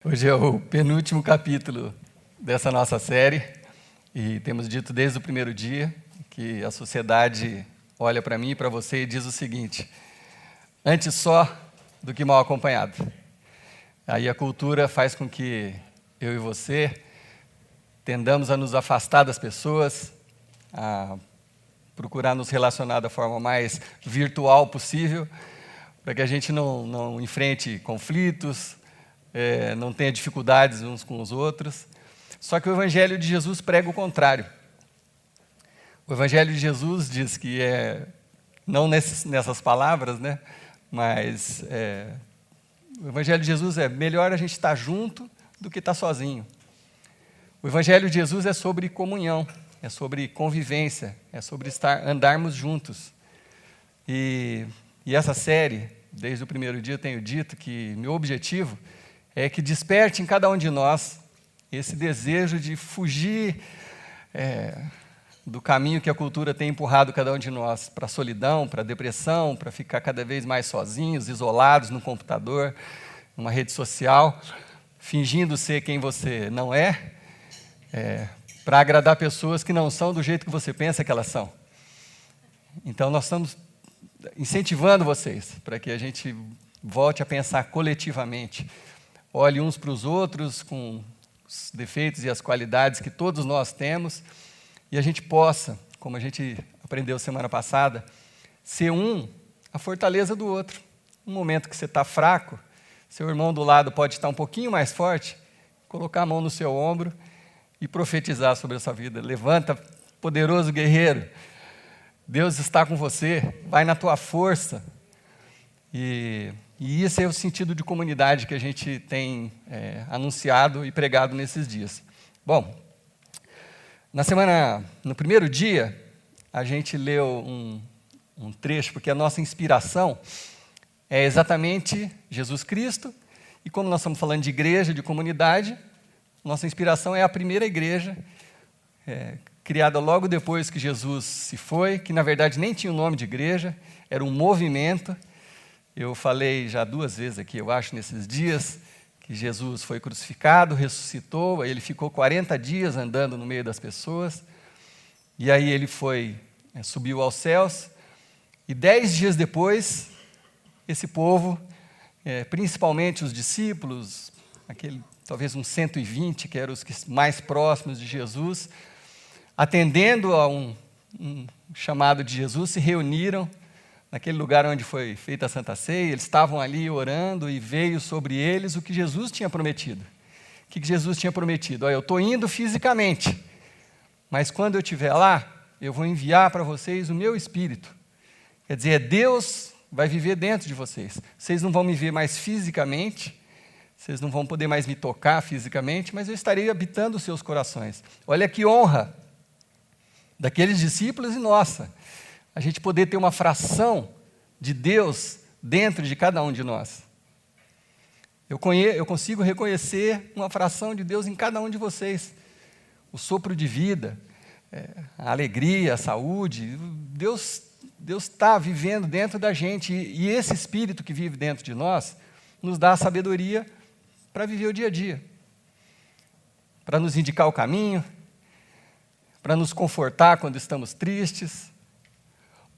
Hoje é o penúltimo capítulo dessa nossa série e temos dito desde o primeiro dia que a sociedade olha para mim e para você e diz o seguinte: antes só do que mal acompanhado. Aí a cultura faz com que eu e você tendamos a nos afastar das pessoas, a procurar nos relacionar da forma mais virtual possível, para que a gente não enfrente conflitos, não tenha dificuldades uns com os outros. Só que o Evangelho de Jesus prega o contrário. O Evangelho de Jesus diz que não nessas palavras, né? Mas o Evangelho de Jesus é melhor a gente estar junto do que estar sozinho. O Evangelho de Jesus é sobre comunhão, é sobre convivência, é sobre andarmos juntos. E essa série, desde o primeiro dia eu tenho dito que meu objetivo é que desperte em cada um de nós esse desejo de fugir do caminho que a cultura tem empurrado cada um de nós para a solidão, para a depressão, para ficar cada vez mais sozinhos, isolados no computador, numa rede social, fingindo ser quem você não para agradar pessoas que não são do jeito que você pensa que elas são. Então nós estamos incentivando vocês para que a gente volte a pensar coletivamente, olhe uns para os outros com os defeitos e as qualidades que todos nós temos, e a gente possa, como a gente aprendeu semana passada, ser a fortaleza do outro. Um momento que você está fraco, seu irmão do lado pode estar um pouquinho mais forte, colocar a mão no seu ombro e profetizar sobre a sua vida. Levanta, poderoso guerreiro, Deus está com você, vai na tua força. E esse é o sentido de comunidade que a gente tem anunciado e pregado nesses dias. Bom, no primeiro dia, a gente leu um trecho, porque a nossa inspiração é exatamente Jesus Cristo, e como nós estamos falando de igreja, de comunidade, nossa inspiração é a primeira igreja, criada logo depois que Jesus se foi, que na verdade nem tinha o nome de igreja, era um movimento. Eu falei já 2 vezes aqui, eu acho, nesses dias, que Jesus foi crucificado, ressuscitou, aí ele ficou 40 dias andando no meio das pessoas, e aí ele subiu aos céus, e 10 dias depois, esse povo, principalmente os discípulos, talvez uns 120, que eram os mais próximos de Jesus, atendendo a um chamado de Jesus, se reuniram naquele lugar onde foi feita a Santa Ceia. Eles estavam ali orando e veio sobre eles o que Jesus tinha prometido. O que Jesus tinha prometido? Olha, eu estou indo fisicamente, mas quando eu estiver lá, eu vou enviar para vocês o meu Espírito. Quer dizer, Deus vai viver dentro de vocês. Vocês não vão me ver mais fisicamente, vocês não vão poder mais me tocar fisicamente, mas eu estarei habitando os seus corações. Olha que honra daqueles discípulos e nossa, a gente poder ter uma fração de Deus dentro de cada um de nós. Eu consigo reconhecer uma fração de Deus em cada um de vocês. O sopro de vida, a alegria, a saúde. Deus está vivendo dentro da gente, e esse Espírito que vive dentro de nós nos dá a sabedoria para viver o dia a dia, para nos indicar o caminho, para nos confortar quando estamos tristes,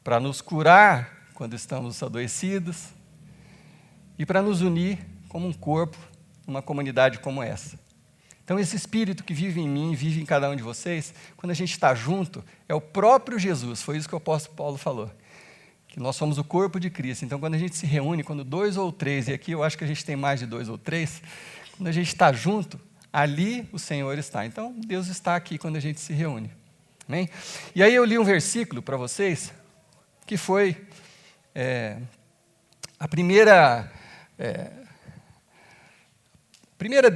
para nos curar quando estamos adoecidos e para nos unir como um corpo, numa comunidade como essa. Então, esse Espírito que vive em mim, vive em cada um de vocês, quando a gente está junto, é o próprio Jesus. Foi isso que o apóstolo Paulo falou, que nós somos o corpo de Cristo. Então, quando a gente se reúne, quando 2 ou 3, e aqui eu acho que a gente tem mais de 2 ou 3, quando a gente está junto, ali o Senhor está. Então, Deus está aqui quando a gente se reúne. Amém? E aí eu li um versículo para vocês, que foi a primeira,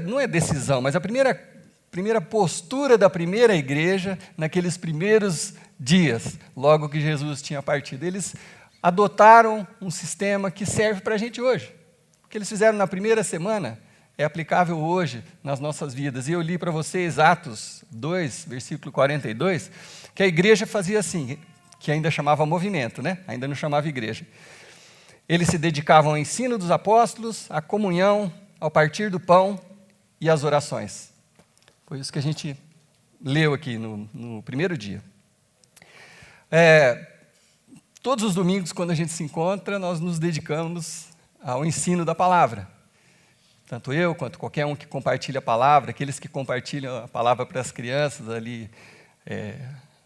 não é decisão, mas a primeira postura da primeira igreja naqueles primeiros dias, logo que Jesus tinha partido. Eles adotaram um sistema que serve para a gente hoje. O que eles fizeram na primeira semana é aplicável hoje nas nossas vidas. E eu li para vocês Atos 2, versículo 42, que a igreja fazia assim, que ainda chamava movimento, né? Ainda não chamava igreja. Eles se dedicavam ao ensino dos apóstolos, à comunhão, ao partir do pão e as orações. Foi isso que a gente leu aqui no primeiro dia. Todos os domingos, quando a gente se encontra, nós nos dedicamos ao ensino da palavra. Tanto eu, quanto qualquer um que compartilha a palavra, aqueles que compartilham a palavra para as crianças ali,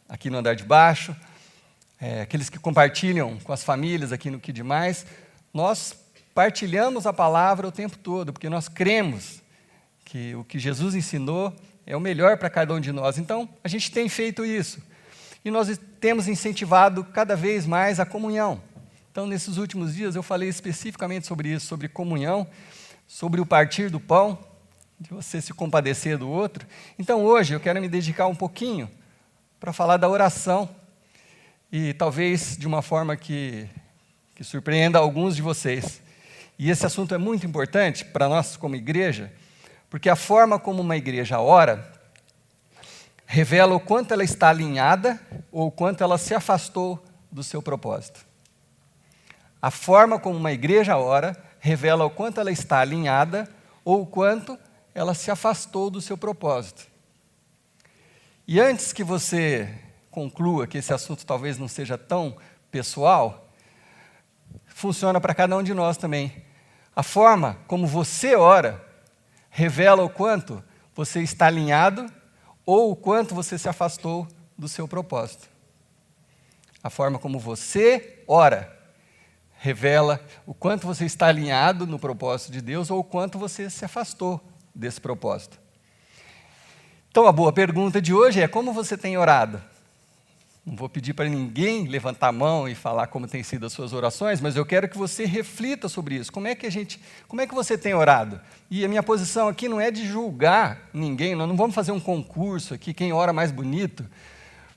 aqui no andar de baixo, aqueles que compartilham com as famílias aqui no Que Demais, nós partilhamos a palavra o tempo todo, porque nós cremos que o que Jesus ensinou é o melhor para cada um de nós. Então, a gente tem feito isso. E nós temos incentivado cada vez mais a comunhão. Então, nesses últimos dias, eu falei especificamente sobre isso, sobre comunhão, sobre o partir do pão, de você se compadecer do outro. Então, hoje, eu quero me dedicar um pouquinho para falar da oração, e talvez de uma forma que surpreenda alguns de vocês. E esse assunto é muito importante para nós como igreja, porque a forma como uma igreja ora revela o quanto ela está alinhada ou o quanto ela se afastou do seu propósito. A forma como uma igreja ora revela o quanto ela está alinhada ou o quanto ela se afastou do seu propósito. E antes que você conclua que esse assunto talvez não seja tão pessoal, funciona para cada um de nós também. A forma como você ora revela o quanto você está alinhado ou o quanto você se afastou do seu propósito. A forma como você ora revela o quanto você está alinhado no propósito de Deus ou o quanto você se afastou desse propósito. Então, a boa pergunta de hoje é: como você tem orado? Não vou pedir para ninguém levantar a mão e falar como tem sido as suas orações, mas eu quero que você reflita sobre isso. Como é que você tem orado? E a minha posição aqui não é de julgar ninguém, nós não vamos fazer um concurso aqui, quem ora mais bonito,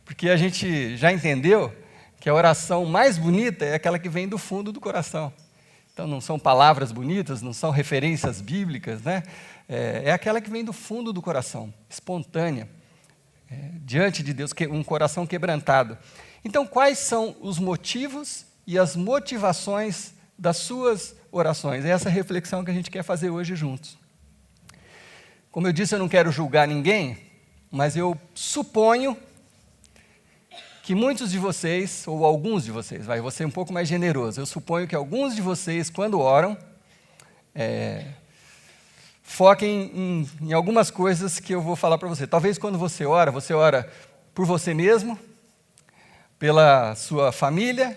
porque a gente já entendeu que a oração mais bonita é aquela que vem do fundo do coração. Então, não são palavras bonitas, não são referências bíblicas, né? É aquela que vem do fundo do coração, espontânea. Diante de Deus, um coração quebrantado. Então, quais são os motivos e as motivações das suas orações? É essa reflexão que a gente quer fazer hoje juntos. Como eu disse, eu não quero julgar ninguém, mas eu suponho que muitos de vocês, ou alguns de vocês, vou ser um pouco mais generoso, eu suponho que alguns de vocês, quando oram, foquem em algumas coisas que eu vou falar para você. Talvez quando você ora por você mesmo, pela sua família,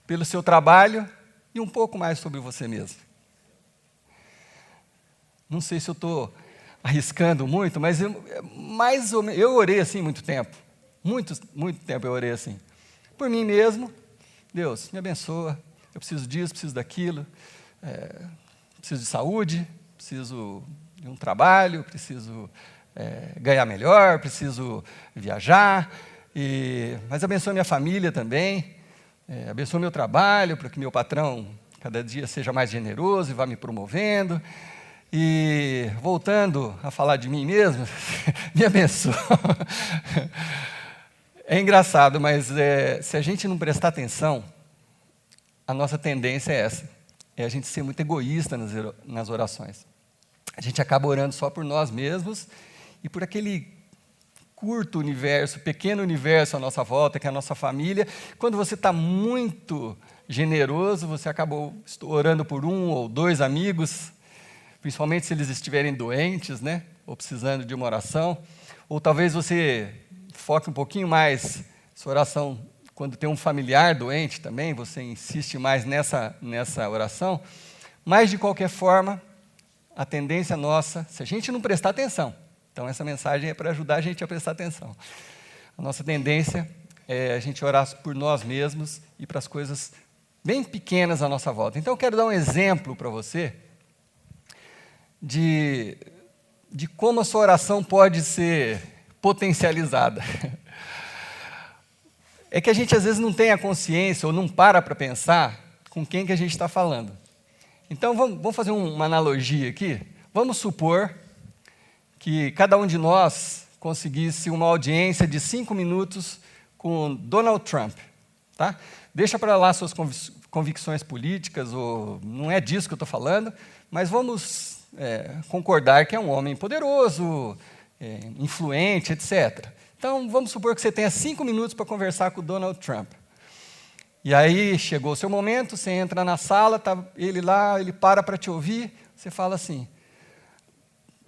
pelo seu trabalho e um pouco mais sobre você mesmo. Não sei se eu estou arriscando muito, mas eu orei assim muito tempo. Muito tempo eu orei assim. Por mim mesmo, Deus, me abençoa, eu preciso disso, preciso daquilo, preciso de saúde, preciso de um trabalho, preciso ganhar melhor, preciso viajar, mas abençoa minha família também, abençoa meu trabalho, para que meu patrão cada dia seja mais generoso e vá me promovendo. E voltando a falar de mim mesmo, me abençoa. É engraçado, mas se a gente não prestar atenção, a nossa tendência é essa, é a gente ser muito egoísta nas orações. A gente acaba orando só por nós mesmos e por aquele curto universo, pequeno universo à nossa volta, que é a nossa família. Quando você está muito generoso, você acabou orando por um ou dois amigos, principalmente se eles estiverem doentes, né? Ou precisando de uma oração. Ou talvez você foque um pouquinho mais sua oração quando tem um familiar doente também, você insiste mais nessa oração. Mas, de qualquer forma, a tendência nossa, se a gente não prestar atenção, então essa mensagem é para ajudar a gente a prestar atenção. A nossa tendência é a gente orar por nós mesmos e para as coisas bem pequenas à nossa volta. Então, eu quero dar um exemplo para você de como a sua oração pode ser potencializada. É que a gente às vezes não tem a consciência ou não para pensar com quem que a gente está falando. Então, vamos fazer uma analogia aqui. Vamos supor que cada um de nós conseguisse uma audiência de 5 minutos com Donald Trump. Tá? Deixa para lá suas convicções políticas, ou não é disso que eu estou falando, mas vamos concordar que é um homem poderoso, influente, etc. Então, vamos supor que você tenha 5 minutos para conversar com o Donald Trump. E aí, chegou o seu momento, você entra na sala, está ele lá, ele para te ouvir, você fala assim: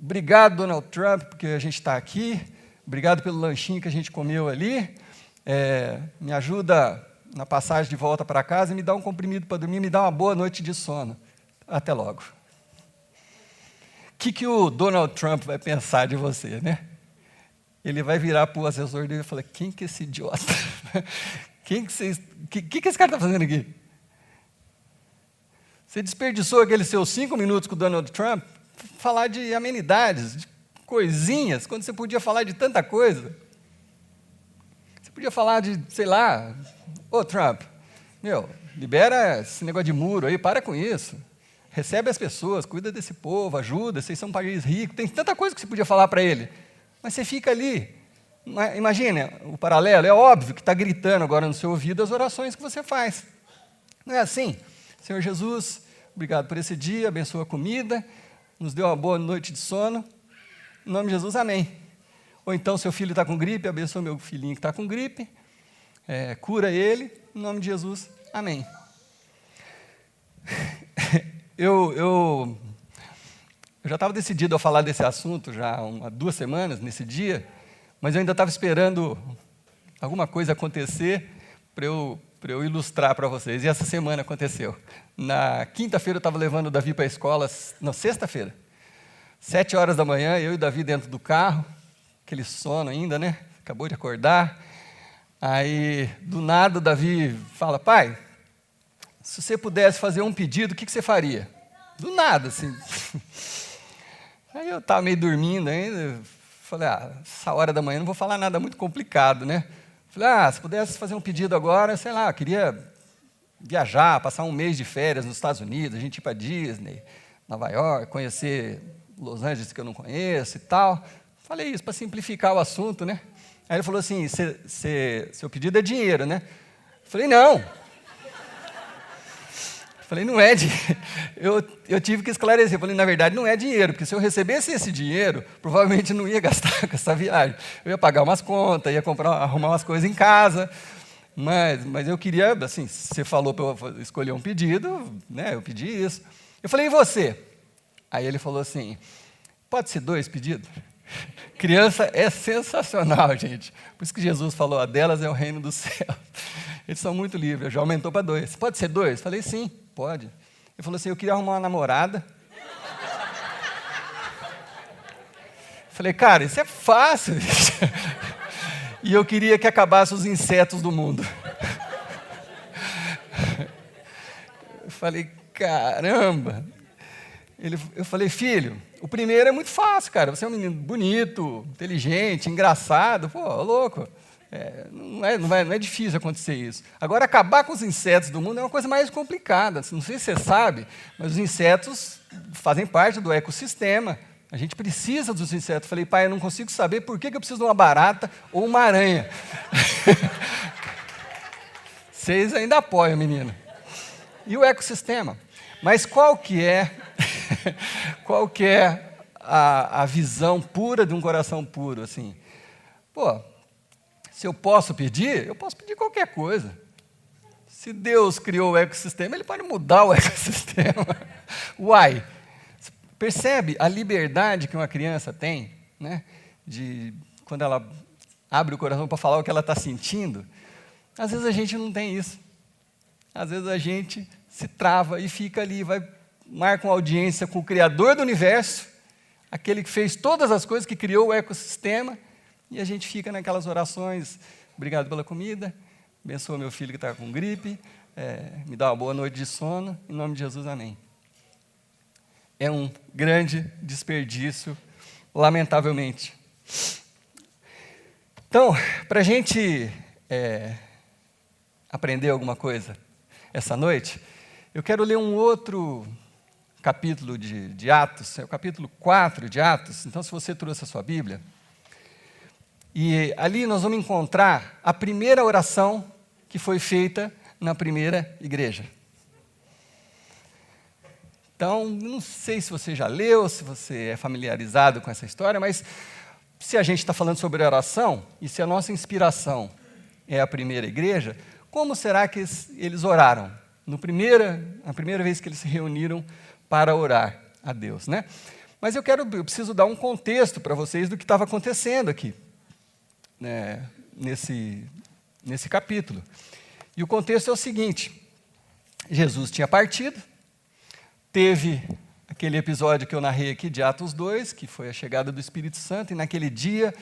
obrigado, Donald Trump, porque a gente está aqui, obrigado pelo lanchinho que a gente comeu ali, me ajuda na passagem de volta para casa e me dá um comprimido para dormir, me dá uma boa noite de sono. Até logo. O que o Donald Trump vai pensar de você, né? Ele vai virar para o assessor dele e falar: quem que é esse idiota? O que esse cara está fazendo aqui? Você desperdiçou aqueles seus 5 minutos com o Donald Trump falar de amenidades, de coisinhas, quando você podia falar de tanta coisa. Você podia falar de, sei lá, ô Trump, libera esse negócio de muro aí, para com isso. Recebe as pessoas, cuida desse povo, ajuda, vocês são um país rico. Tem tanta coisa que você podia falar para ele. Mas você fica ali. Imagina o paralelo, é óbvio que está gritando agora no seu ouvido as orações que você faz. Não é assim? Senhor Jesus, obrigado por esse dia, abençoa a comida, nos deu uma boa noite de sono. Em nome de Jesus, amém. Ou então, seu filho está com gripe, abençoa meu filhinho que está com gripe, cura ele, em nome de Jesus, amém. Eu já estava decidido a falar desse assunto já há 2 semanas, nesse dia, mas eu ainda estava esperando alguma coisa acontecer para eu ilustrar para vocês. E essa semana aconteceu. Na quinta-feira eu estava levando o Davi para a escola, não, sexta-feira, 7 horas da manhã, eu e o Davi dentro do carro, aquele sono ainda, né? Acabou de acordar. Aí, do nada, o Davi fala: pai, se você pudesse fazer um pedido, o que você faria? Do nada, assim. Aí eu estava meio dormindo ainda, falei: essa hora da manhã não vou falar nada muito complicado, né? Falei: se pudesse fazer um pedido agora, sei lá, eu queria viajar, passar um mês de férias nos Estados Unidos, a gente ir para Disney, Nova York, conhecer Los Angeles, que eu não conheço e tal. Falei isso para simplificar o assunto, né? Aí ele falou assim: seu pedido é dinheiro, né? Falei: não. Falei: não é dinheiro. Eu tive que esclarecer. Falei: na verdade, não é dinheiro, porque se eu recebesse esse dinheiro, provavelmente não ia gastar com essa viagem. Eu ia pagar umas contas, ia arrumar umas coisas em casa. Mas eu queria, assim, você falou para eu escolher um pedido, né? Eu pedi isso. Eu falei: e você? Aí ele falou assim: pode ser 2 pedidos? Criança é sensacional, gente. Por isso que Jesus falou: a delas é o reino do céu. Eles são muito livres, já aumentou para 2. Pode ser 2? Falei: sim, pode. Ele falou assim: eu queria arrumar uma namorada. Falei: cara, isso é fácil. E eu queria que acabasse os insetos do mundo. Eu falei: caramba. Eu falei: filho, o primeiro é muito fácil, cara. Você é um menino bonito, inteligente, engraçado. Pô, louco. Não é difícil acontecer isso. Agora, acabar com os insetos do mundo é uma coisa mais complicada. Não sei se você sabe, mas os insetos fazem parte do ecossistema. A gente precisa dos insetos. Falei: pai, eu não consigo saber por que eu preciso de uma barata ou uma aranha. Vocês ainda apoiam, menino. E o ecossistema? Mas qual que é a visão pura de um coração puro, assim? Pô, se eu posso pedir qualquer coisa. Se Deus criou o ecossistema, Ele pode mudar o ecossistema. Uai! Percebe a liberdade que uma criança tem, né? Quando ela abre o coração para falar o que ela está sentindo? Às vezes a gente não tem isso. Às vezes a gente se trava e fica ali, marca uma audiência com o Criador do Universo, aquele que fez todas as coisas, que criou o ecossistema, e a gente fica naquelas orações: obrigado pela comida, abençoa meu filho que está com gripe, me dá uma boa noite de sono, em nome de Jesus, amém. É um grande desperdício, lamentavelmente. Então, para a gente aprender alguma coisa essa noite, eu quero ler um outro capítulo de Atos, é o capítulo 4 de Atos. Então, se você trouxe a sua Bíblia, e ali nós vamos encontrar a primeira oração que foi feita na primeira igreja. Então, não sei se você já leu, se você é familiarizado com essa história, mas se a gente está falando sobre oração, e se a nossa inspiração é a primeira igreja, como será que eles oraram? A primeira vez que eles se reuniram para orar a Deus, né? Mas eu preciso dar um contexto para vocês do que estava acontecendo aqui, né, nesse capítulo. E o contexto é o seguinte: Jesus tinha partido, teve aquele episódio que eu narrei aqui de Atos 2, que foi a chegada do Espírito Santo, e naquele dia,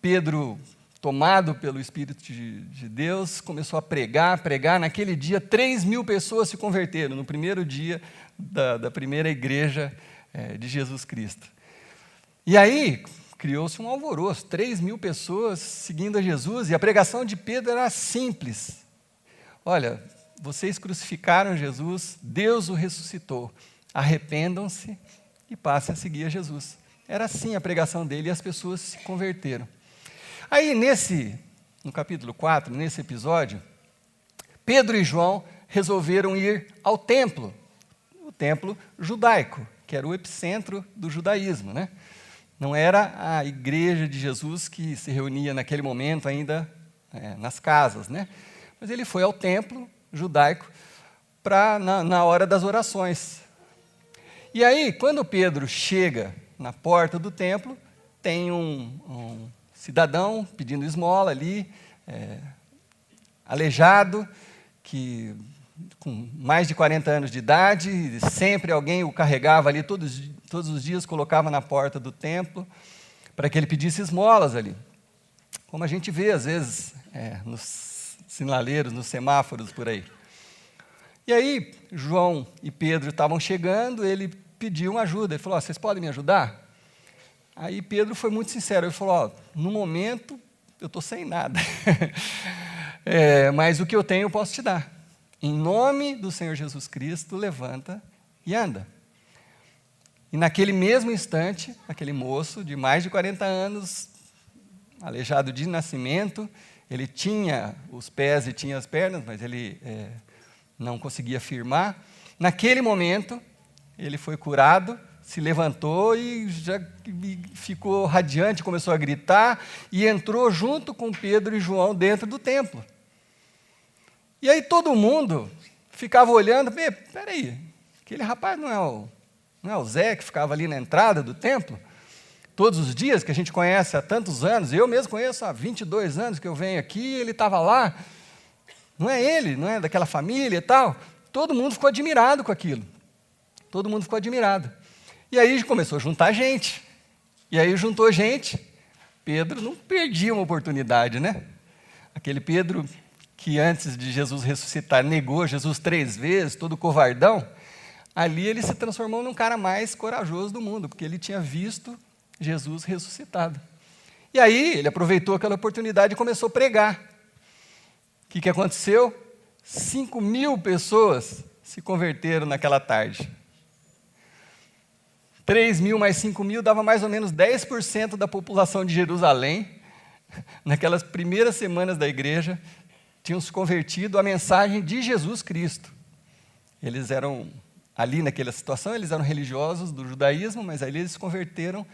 Pedro, tomado pelo Espírito de Deus, começou a pregar. Naquele dia, 3.000 pessoas se converteram, no primeiro dia da primeira igreja de Jesus Cristo. E aí, criou-se um alvoroço, 3.000 pessoas seguindo a Jesus, e a pregação de Pedro era simples. Olha, vocês crucificaram Jesus, Deus o ressuscitou, arrependam-se e passem a seguir a Jesus. Era assim a pregação dele, e as pessoas se converteram. Aí, no capítulo 4, nesse episódio, Pedro e João resolveram ir ao templo, o templo judaico, que era o epicentro do judaísmo, né? Não era a igreja de Jesus que se reunia naquele momento ainda nas casas, né? Mas ele foi ao templo judaico na hora das orações. E aí, quando Pedro chega na porta do templo, tem um cidadão pedindo esmola ali, aleijado, com mais de 40 anos de idade, sempre alguém o carregava ali, todos os dias colocava na porta do templo, para que ele pedisse esmolas ali. Como a gente vê, às vezes, nos sinaleiros, nos semáforos por aí. E aí, João e Pedro estavam chegando, ele pediu uma ajuda, ele falou: vocês podem me ajudar? Aí Pedro foi muito sincero, ele falou: no momento eu estou sem nada, mas o que eu tenho eu posso te dar. Em nome do Senhor Jesus Cristo, levanta e anda. E naquele mesmo instante, aquele moço de mais de 40 anos, aleijado de nascimento, ele tinha os pés e tinha as pernas, mas ele não conseguia firmar. Naquele momento, ele foi curado, se levantou e já ficou radiante, começou a gritar e entrou junto com Pedro e João dentro do templo. E aí todo mundo ficava olhando: peraí, aquele rapaz não é o Zé que ficava ali na entrada do templo? Todos os dias, que a gente conhece há tantos anos, eu mesmo conheço há 22 anos que eu venho aqui, ele estava lá. Não é ele, não é daquela família e tal? Todo mundo ficou admirado com aquilo. Todo mundo ficou admirado. E aí começou a juntar gente. E aí juntou gente. Pedro não perdia uma oportunidade, né? Aquele Pedro que antes de Jesus ressuscitar negou Jesus 3 vezes, todo covardão, ali ele se transformou num cara mais corajoso do mundo, porque ele tinha visto Jesus ressuscitado. E aí ele aproveitou aquela oportunidade e começou a pregar. O que aconteceu? 5.000 pessoas se converteram naquela tarde. 3.000 mais 5.000 dava mais ou menos 10% da população de Jerusalém. Naquelas primeiras semanas da igreja, tinham se convertido à mensagem de Jesus Cristo. Eles eram, ali naquela situação, eles eram religiosos do judaísmo, mas ali eles se converteram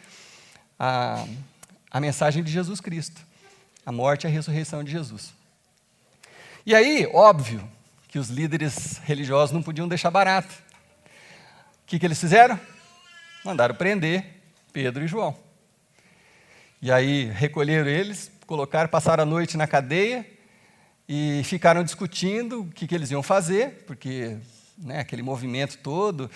à mensagem de Jesus Cristo, a morte e a ressurreição de Jesus. E aí, óbvio, que os líderes religiosos não podiam deixar barato. O que eles fizeram? Mandaram prender Pedro e João. E aí recolheram eles, passaram a noite na cadeia e ficaram discutindo o que eles iam fazer, porque aquele movimento todo,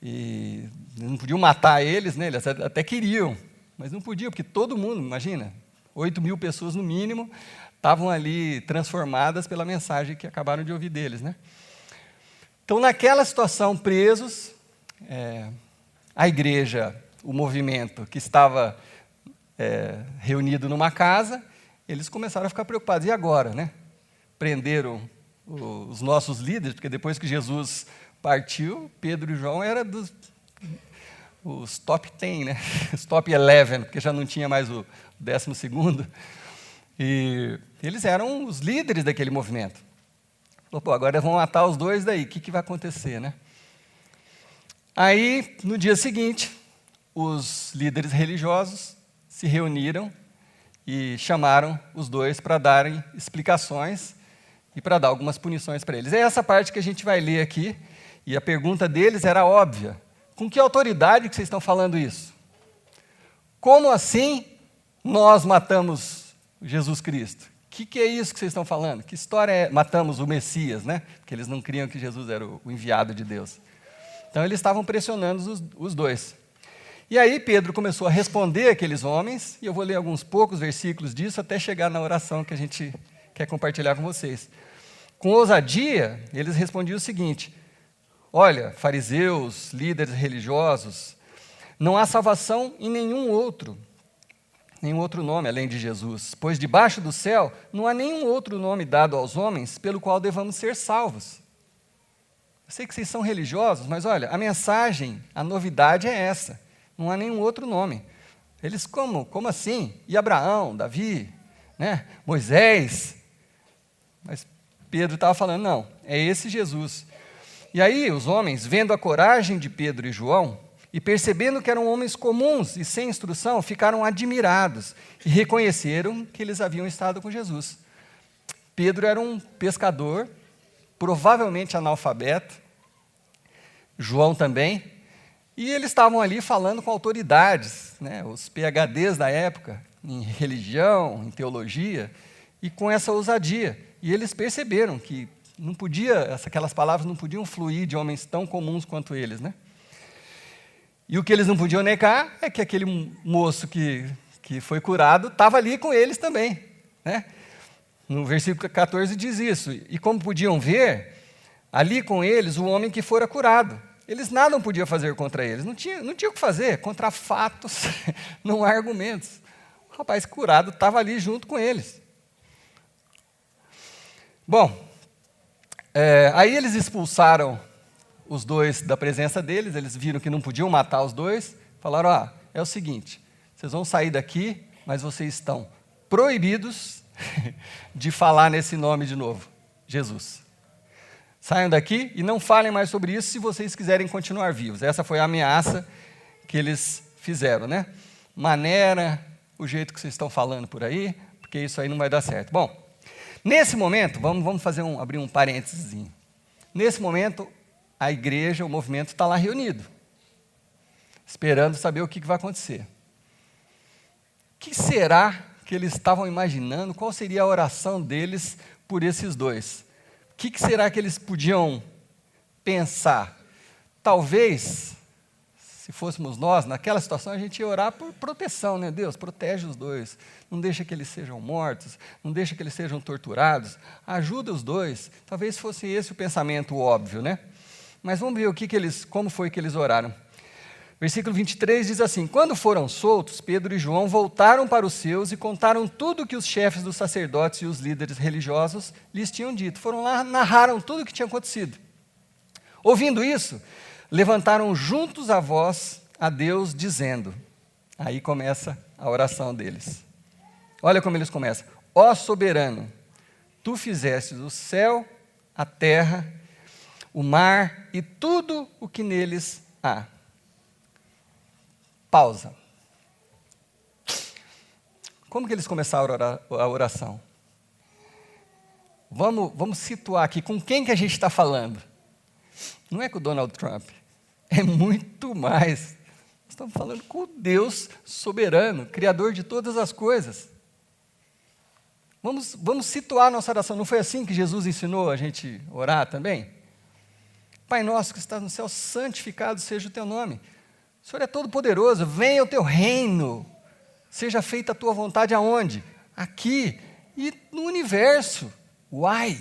e não podiam matar eles, eles até queriam, mas não podiam, porque todo mundo, imagina, 8.000 pessoas no mínimo, estavam ali transformadas pela mensagem que acabaram de ouvir deles. Então, naquela situação, presos, a igreja, o movimento que estava reunido numa casa, eles começaram a ficar preocupados. E agora, Prenderam os nossos líderes, porque depois que Jesus partiu, Pedro e João eram os top 10, os top 11, porque já não tinha mais o 12º. E eles eram os líderes daquele movimento. Falou: agora vão matar os dois daí, o que vai acontecer, Aí, no dia seguinte, os líderes religiosos se reuniram e chamaram os dois para darem explicações e para dar algumas punições para eles. É essa parte que a gente vai ler aqui, e a pergunta deles era óbvia. Com que autoridade que vocês estão falando isso? Como assim nós matamos Jesus Cristo? O que é isso que vocês estão falando? Que história é? Matamos o Messias, né? Porque eles não criam que Jesus era o enviado de Deus. Então, eles estavam pressionando os dois. E aí, Pedro começou a responder aqueles homens, e eu vou ler alguns poucos versículos disso, até chegar na oração que a gente quer compartilhar com vocês. Com ousadia, eles respondiam o seguinte: olha, fariseus, líderes religiosos, não há salvação em nenhum outro nome além de Jesus, pois debaixo do céu não há nenhum outro nome dado aos homens pelo qual devamos ser salvos. Eu sei que vocês são religiosos, mas olha, a mensagem, a novidade é essa, não há nenhum outro nome. Eles, como assim? E Abraão, Davi, né? Moisés? Mas Pedro estava falando, não, é esse Jesus. E aí os homens, vendo a coragem de Pedro e João, e percebendo que eram homens comuns e sem instrução, ficaram admirados e reconheceram que eles haviam estado com Jesus. Pedro era um pescador, provavelmente analfabeto, João também, e eles estavam ali falando com autoridades, né, os PhDs da época, em religião, em teologia, e com essa ousadia. E eles perceberam que não podia, aquelas palavras não podiam fluir de homens tão comuns quanto eles, né? E o que eles não podiam negar é que aquele moço que foi curado estava ali com eles também, né? No versículo 14 diz isso. E como podiam ver, ali com eles o homem que fora curado. Eles nada podiam fazer contra eles, não tinha o que fazer, contra fatos, não há argumentos. O rapaz curado estava ali junto com eles. Bom, aí eles expulsaram os dois da presença deles, eles viram que não podiam matar os dois, falaram, é o seguinte, vocês vão sair daqui, mas vocês estão proibidos de falar nesse nome de novo, Jesus. Saiam daqui e não falem mais sobre isso se vocês quiserem continuar vivos. Essa foi a ameaça que eles fizeram, né? Maneira, o jeito que vocês estão falando por aí, porque isso aí não vai dar certo. Bom, nesse momento, vamos abrir um parênteses. Nesse momento, a igreja, o movimento está lá reunido, esperando saber o que vai acontecer. O que será que eles estavam imaginando? Qual seria a oração deles por esses dois? O que será que eles podiam pensar? Talvez, se fôssemos nós, naquela situação, a gente ia orar por proteção, né? Deus, protege os dois, não deixa que eles sejam mortos, não deixa que eles sejam torturados, ajuda os dois. Talvez fosse esse o pensamento óbvio, né? Mas vamos ver como foi que eles oraram. Versículo 23 diz assim: quando foram soltos, Pedro e João voltaram para os seus e contaram tudo o que os chefes dos sacerdotes e os líderes religiosos lhes tinham dito. Foram lá, narraram tudo o que tinha acontecido. Ouvindo isso, levantaram juntos a voz a Deus, dizendo, aí começa a oração deles. Olha como eles começam: ó soberano, tu fizestes o céu, a terra, o mar e tudo o que neles há. Pausa. Como que eles começaram a oração? Vamos situar aqui, com quem que a gente está falando? Não é com o Donald Trump, é muito mais. Nós estamos falando com o Deus soberano, Criador de todas as coisas. Vamos situar a nossa oração. Não foi assim que Jesus ensinou a gente orar também? Pai nosso que estás no céu, santificado seja o teu nome. O Senhor é todo poderoso, venha o teu reino, seja feita a tua vontade aonde? Aqui e no universo. Uai!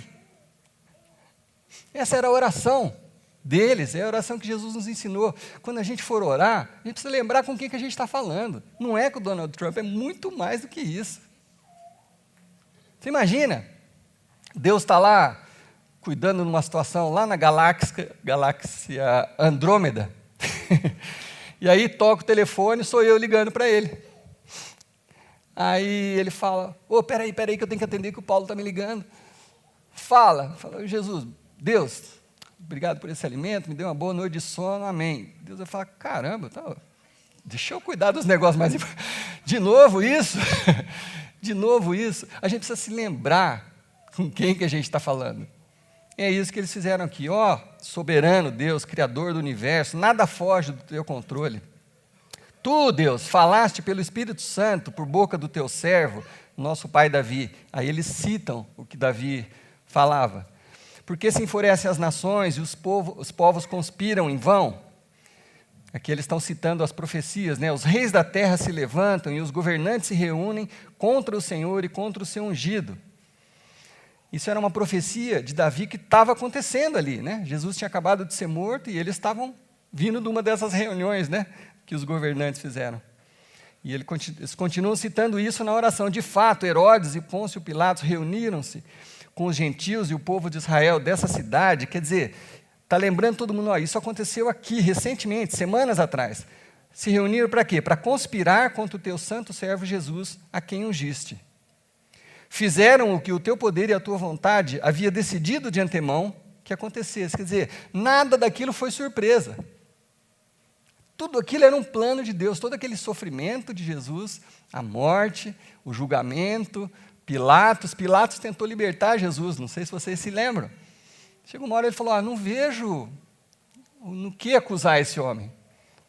Essa era a oração deles, é a oração que Jesus nos ensinou. Quando a gente for orar, a gente precisa lembrar com quem que a gente está falando. Não é com o Donald Trump, é muito mais do que isso. Você imagina, Deus está lá, cuidando de uma situação lá na galáxia Andrômeda, e aí toca o telefone, sou eu ligando para ele. Aí ele fala, peraí que eu tenho que atender que o Paulo está me ligando. Fala, Jesus, Deus, obrigado por esse alimento, me deu uma boa noite de sono, amém. Deus vai falar, caramba, tá, deixa eu cuidar dos negócios mais importantes. De novo isso? De novo isso? A gente precisa se lembrar com quem que a gente está falando. É isso que eles fizeram aqui. Ó, soberano Deus, Criador do universo, nada foge do teu controle. Tu, Deus, falaste pelo Espírito Santo, por boca do teu servo, nosso pai Davi. Aí eles citam o que Davi falava. Porque se enfurecem as nações e os povos conspiram em vão? Aqui eles estão citando as profecias, né? Os reis da terra se levantam e os governantes se reúnem contra o Senhor e contra o seu ungido. Isso era uma profecia de Davi que estava acontecendo ali, né? Jesus tinha acabado de ser morto e eles estavam vindo de uma dessas reuniões, né, que os governantes fizeram. E eles continuam citando isso na oração. De fato, Herodes e Pôncio Pilatos reuniram-se com os gentios e o povo de Israel dessa cidade. Quer dizer, está lembrando todo mundo, ó, isso aconteceu aqui recentemente, semanas atrás. Se reuniram para quê? Para conspirar contra o teu santo servo Jesus, a quem ungiste. Fizeram o que o teu poder e a tua vontade havia decidido de antemão que acontecesse. Quer dizer, nada daquilo foi surpresa. Tudo aquilo era um plano de Deus, todo aquele sofrimento de Jesus, a morte, o julgamento, Pilatos tentou libertar Jesus, não sei se vocês se lembram. Chegou uma hora ele falou, não vejo no que acusar esse homem.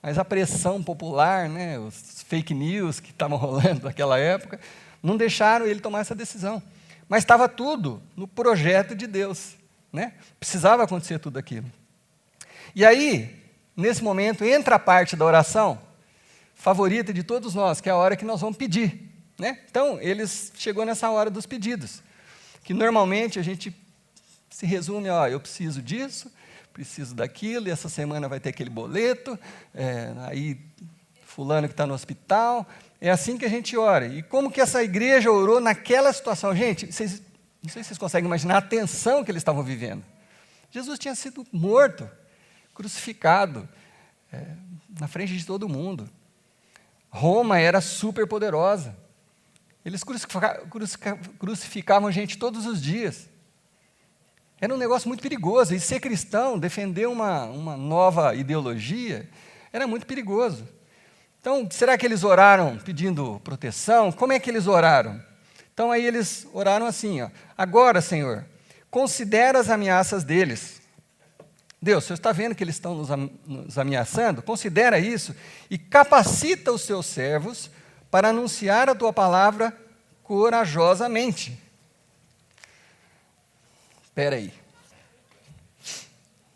Mas a pressão popular, né, os fake news que estavam rolando naquela época, não deixaram ele tomar essa decisão. Mas estava tudo no projeto de Deus, né? Precisava acontecer tudo aquilo. E aí, nesse momento, entra a parte da oração favorita de todos nós, que é a hora que nós vamos pedir, né? Então, chegou nessa hora dos pedidos, que normalmente a gente se resume, eu preciso disso, preciso daquilo, e essa semana vai ter aquele boleto, aí fulano que está no hospital. É assim que a gente ora. E como que essa igreja orou naquela situação? Gente, não sei se vocês conseguem imaginar a tensão que eles estavam vivendo. Jesus tinha sido morto, crucificado, na frente de todo mundo. Roma era super poderosa. Eles crucificavam gente todos os dias. Era um negócio muito perigoso. E ser cristão, defender uma nova ideologia, era muito perigoso. Então, será que eles oraram pedindo proteção? Como é que eles oraram? Então, aí eles oraram assim, agora, Senhor, considera as ameaças deles. Deus, o Senhor está vendo que eles estão nos ameaçando? Considera isso e capacita os seus servos para anunciar a tua palavra corajosamente. Espera aí.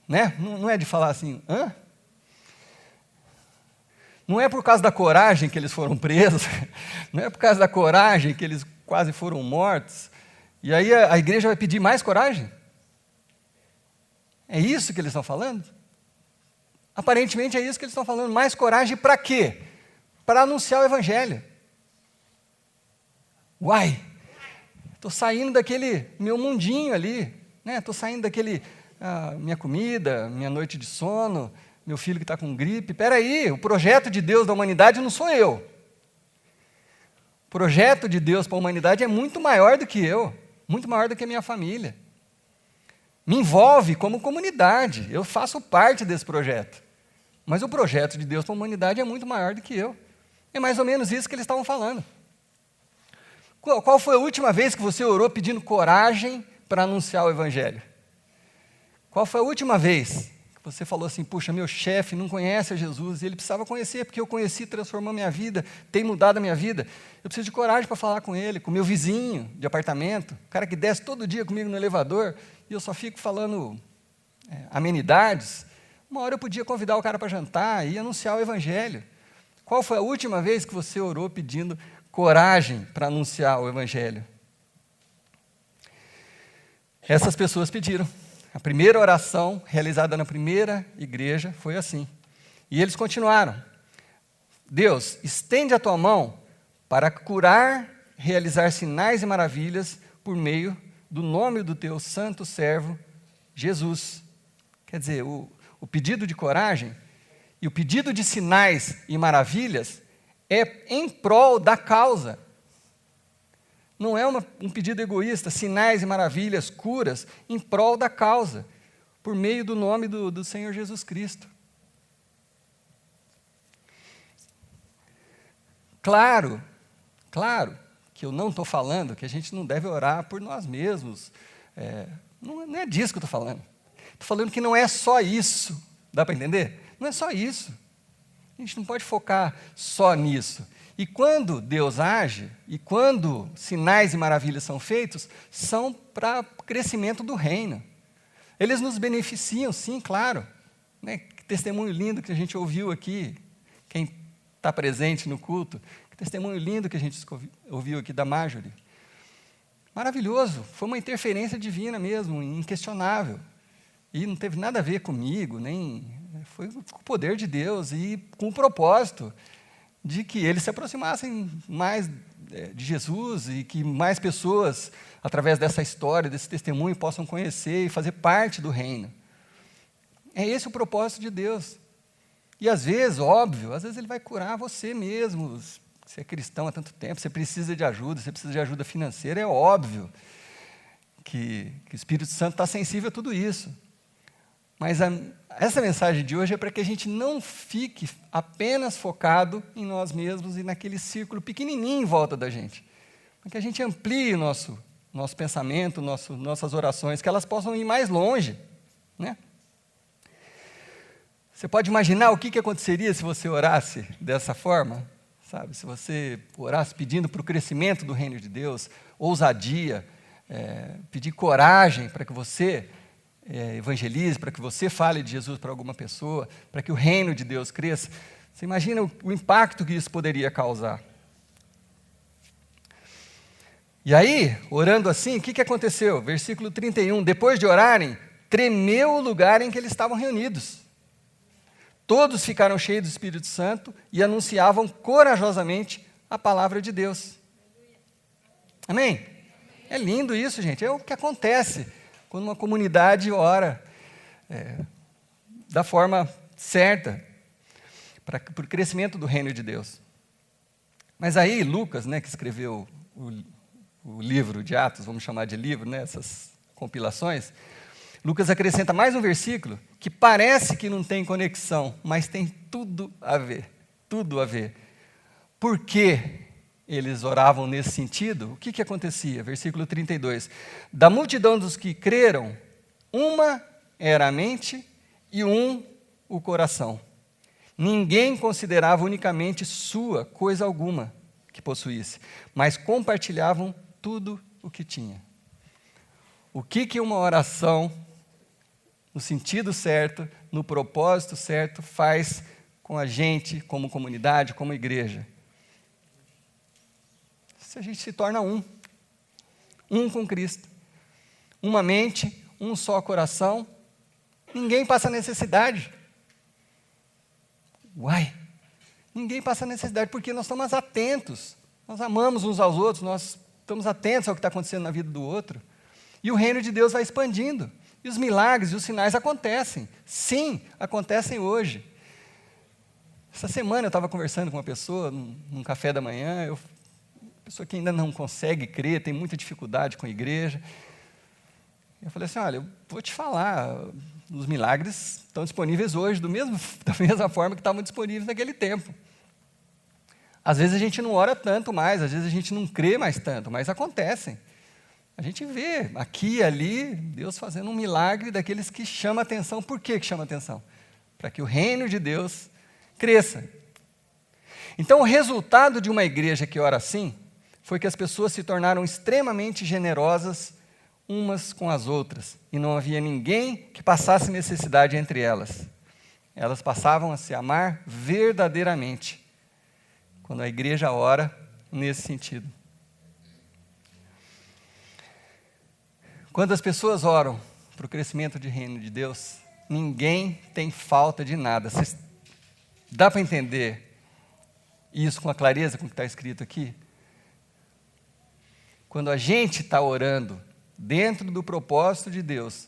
Né? Não é de falar assim, hã? Não é por causa da coragem que eles foram presos, não é por causa da coragem que eles quase foram mortos, e aí a igreja vai pedir mais coragem? É isso que eles estão falando? Aparentemente é isso que eles estão falando, mais coragem para quê? Para anunciar o evangelho. Uai, estou saindo daquele meu mundinho ali, né? Estou saindo daquele, minha comida, minha noite de sono, meu filho que está com gripe. Espera aí, o projeto de Deus da humanidade não sou eu. O projeto de Deus para a humanidade é muito maior do que eu, muito maior do que a minha família. Me envolve como comunidade, eu faço parte desse projeto. Mas o projeto de Deus para a humanidade é muito maior do que eu. É mais ou menos isso que eles estavam falando. Qual foi a última vez que você orou pedindo coragem para anunciar o evangelho? Qual foi a última vez você falou assim, puxa, meu chefe não conhece a Jesus, e ele precisava conhecer, porque eu conheci, transformou minha vida, tem mudado a minha vida. Eu preciso de coragem para falar com ele, com meu vizinho de apartamento, o cara que desce todo dia comigo no elevador, e eu só fico falando amenidades. Uma hora eu podia convidar o cara para jantar e anunciar o evangelho. Qual foi a última vez que você orou pedindo coragem para anunciar o evangelho? Essas pessoas pediram. A primeira oração realizada na primeira igreja foi assim. E eles continuaram. Deus, estende a tua mão para curar, realizar sinais e maravilhas por meio do nome do teu santo servo, Jesus. Quer dizer, o pedido de coragem e o pedido de sinais e maravilhas é em prol da causa. Não é um pedido egoísta, sinais e maravilhas, curas, em prol da causa. por meio do nome do Senhor Jesus Cristo. Claro que eu não estou falando que a gente não deve orar por nós mesmos. Não é disso que eu estou falando. Estou falando que não é só isso. Dá para entender? Não é só isso. A gente não pode focar só nisso. E quando Deus age, e quando sinais e maravilhas são feitos, são para o crescimento do reino. Eles nos beneficiam, sim, claro. Né? Que testemunho lindo que a gente ouviu aqui. Quem está presente no culto. Que testemunho lindo que a gente ouviu aqui da Marjorie. Maravilhoso. Foi uma interferência divina mesmo, inquestionável. E não teve nada a ver comigo, nem... Foi com o poder de Deus e com o propósito de que eles se aproximassem mais de Jesus e que mais pessoas, através dessa história, desse testemunho, possam conhecer e fazer parte do reino. É esse o propósito de Deus. E às vezes, óbvio, às vezes Ele vai curar você mesmo. Você é cristão há tanto tempo, você precisa de ajuda, você precisa de ajuda financeira, é óbvio que o Espírito Santo está sensível a tudo isso. Mas essa mensagem de hoje é para que a gente não fique apenas focado em nós mesmos e naquele círculo pequenininho em volta da gente. Para que a gente amplie o nosso pensamento, nossas orações, que elas possam ir mais longe. Né? Você pode imaginar o que aconteceria se você orasse dessa forma? Sabe? Se você orasse pedindo para o crescimento do reino de Deus, ousadia, pedir coragem para que você... evangelize, para que você fale de Jesus para alguma pessoa, para que o reino de Deus cresça. Você imagina o impacto que isso poderia causar. E aí, orando assim, o que aconteceu? Versículo 31, depois de orarem, tremeu o lugar em que eles estavam reunidos. Todos ficaram cheios do Espírito Santo e anunciavam corajosamente a palavra de Deus. Amém? É lindo isso, gente, é o que acontece quando uma comunidade ora da forma certa, para o crescimento do reino de Deus. Mas aí, Lucas, né, que escreveu o livro de Atos, vamos chamar de livro, né, essas compilações, Lucas acrescenta mais um versículo que parece que não tem conexão, mas tem tudo a ver, tudo a ver. Por que eles oravam nesse sentido? O que acontecia? Versículo 32. Da multidão dos que creram, uma era a mente e um o coração. Ninguém considerava unicamente sua coisa alguma que possuísse, mas compartilhavam tudo o que tinha. O que uma oração, no sentido certo, no propósito certo, faz com a gente, como comunidade, como igreja? Se a gente se torna um com Cristo, uma mente, um só coração, ninguém passa necessidade. Ninguém passa necessidade, porque nós estamos atentos, nós amamos uns aos outros, nós estamos atentos ao que está acontecendo na vida do outro, e o reino de Deus vai expandindo, e os milagres e os sinais acontecem, sim, acontecem hoje. Essa semana eu estava conversando com uma pessoa, num café da manhã, pessoa que ainda não consegue crer, tem muita dificuldade com a igreja. Eu falei assim, olha, eu vou te falar, os milagres estão disponíveis hoje, da mesma forma que estavam disponíveis naquele tempo. Às vezes a gente não ora tanto mais, às vezes a gente não crê mais tanto, mas acontecem. A gente vê aqui e ali, Deus fazendo um milagre daqueles que chamam atenção. Por que chama atenção? Para que o reino de Deus cresça. Então, o resultado de uma igreja que ora assim, foi que as pessoas se tornaram extremamente generosas umas com as outras, e não havia ninguém que passasse necessidade entre elas. Elas passavam a se amar verdadeiramente, quando a igreja ora nesse sentido. Quando as pessoas oram para o crescimento do reino de Deus, ninguém tem falta de nada. Dá para entender isso com a clareza com o que está escrito aqui? Quando a gente está orando dentro do propósito de Deus,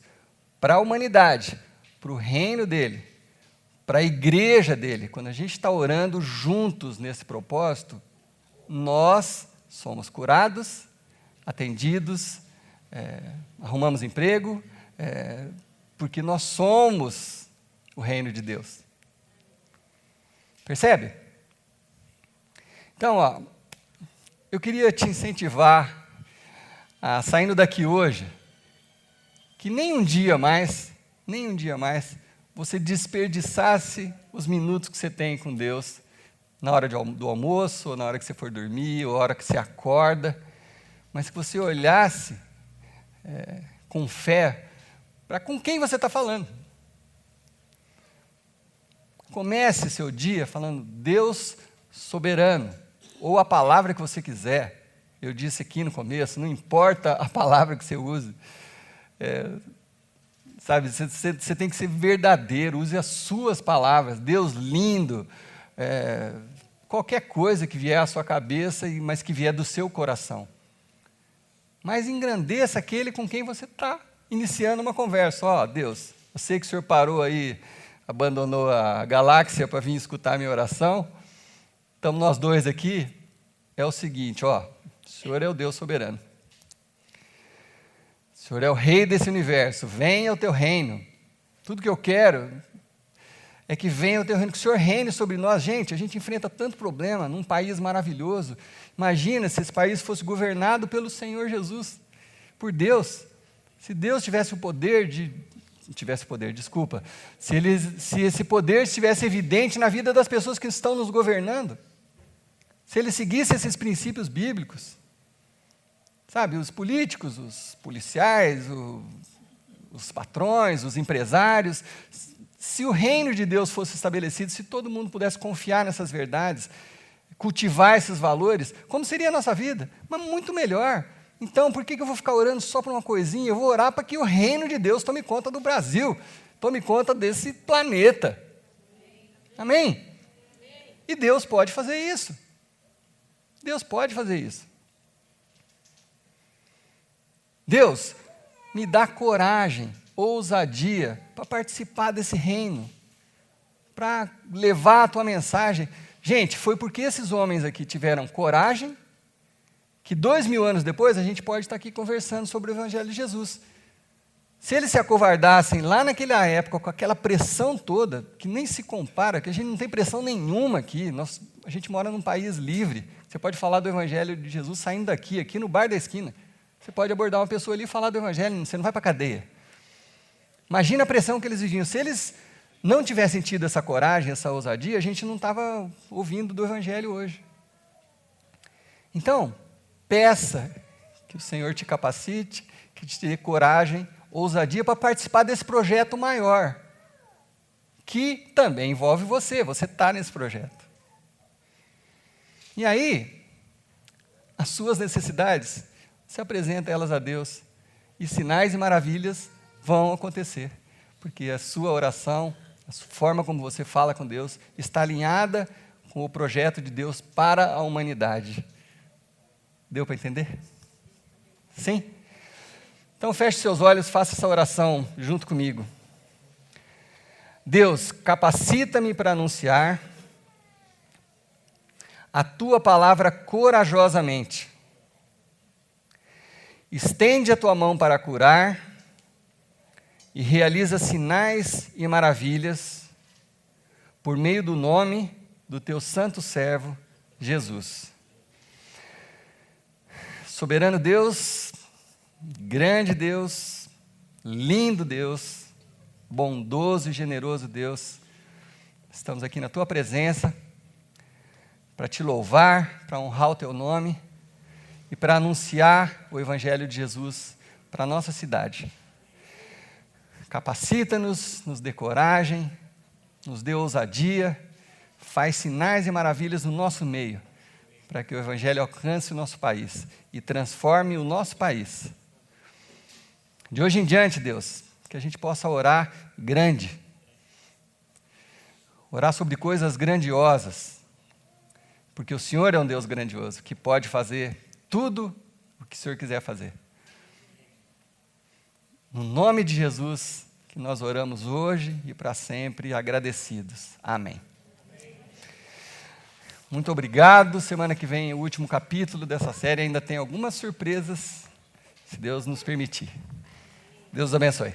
para a humanidade, para o reino dele, para a igreja dele, quando a gente está orando juntos nesse propósito, nós somos curados, atendidos, arrumamos emprego, porque nós somos o reino de Deus. Percebe? Então, eu queria te incentivar a, saindo daqui hoje, que nem um dia mais, você desperdiçasse os minutos que você tem com Deus, na hora do almoço, ou na hora que você for dormir, ou na hora que você acorda, mas que você olhasse com fé para com quem você está falando. Comece seu dia falando Deus soberano, ou a palavra que você quiser. Eu disse aqui no começo, não importa a palavra que você use. Sabe, você tem que ser verdadeiro, use as suas palavras. Deus lindo, qualquer coisa que vier à sua cabeça, mas que vier do seu coração. Mas engrandeça aquele com quem você está iniciando uma conversa. Deus, eu sei que o Senhor parou aí, abandonou a galáxia para vir escutar a minha oração. Estamos nós dois aqui. É o seguinte, o Senhor é o Deus soberano. O Senhor é o rei desse universo. Venha o teu reino. Tudo que eu quero é que venha o teu reino, que o Senhor reine sobre nós. Gente, a gente enfrenta tanto problema num país maravilhoso. Imagina se esse país fosse governado pelo Senhor Jesus, por Deus. Se Deus tivesse o poder se esse poder estivesse evidente na vida das pessoas que estão nos governando, se ele seguisse esses princípios bíblicos, sabe, os políticos, os policiais, os patrões, os empresários, se o reino de Deus fosse estabelecido, se todo mundo pudesse confiar nessas verdades, cultivar esses valores, como seria a nossa vida? Mas muito melhor. Então, por que eu vou ficar orando só para uma coisinha? Eu vou orar para que o reino de Deus tome conta do Brasil, tome conta desse planeta. Amém? E Deus pode fazer isso. Deus pode fazer isso. Deus, me dá coragem, ousadia para participar desse reino, para levar a tua mensagem. Gente, foi porque esses homens aqui tiveram coragem, que 2000 anos depois a gente pode estar aqui conversando sobre o Evangelho de Jesus. Se eles se acovardassem lá naquela época, com aquela pressão toda, que nem se compara, que a gente não tem pressão nenhuma aqui, a gente mora num país livre, você pode falar do Evangelho de Jesus saindo daqui, aqui no bar da esquina, você pode abordar uma pessoa ali e falar do Evangelho, você não vai para a cadeia. Imagina a pressão que eles viviam. Se eles não tivessem tido essa coragem, essa ousadia, a gente não estava ouvindo do Evangelho hoje. Então, peça que o Senhor te capacite, que te dê coragem, ousadia para participar desse projeto maior, que também envolve você está nesse projeto. E aí, as suas necessidades, você apresenta elas a Deus, e sinais e maravilhas vão acontecer, porque a sua oração, a forma como você fala com Deus, está alinhada com o projeto de Deus para a humanidade. Deu para entender? Sim? Então feche seus olhos, faça essa oração junto comigo. Deus, capacita-me para anunciar a tua palavra corajosamente. Estende a tua mão para curar e realiza sinais e maravilhas por meio do nome do teu santo servo, Jesus. Soberano Deus, grande Deus, lindo Deus, bondoso e generoso Deus, estamos aqui na tua presença para te louvar, para honrar o teu nome e para anunciar o Evangelho de Jesus para a nossa cidade. Capacita-nos, nos dê coragem, nos dê ousadia, faz sinais e maravilhas no nosso meio, para que o Evangelho alcance o nosso país e transforme o nosso país. De hoje em diante, Deus, que a gente possa orar grande, orar sobre coisas grandiosas, porque o Senhor é um Deus grandioso, que pode fazer tudo o que o Senhor quiser fazer. No nome de Jesus, que nós oramos hoje e para sempre agradecidos. Amém. Muito obrigado. Semana que vem, o último capítulo dessa série. Ainda tem algumas surpresas, se Deus nos permitir. Deus abençoe.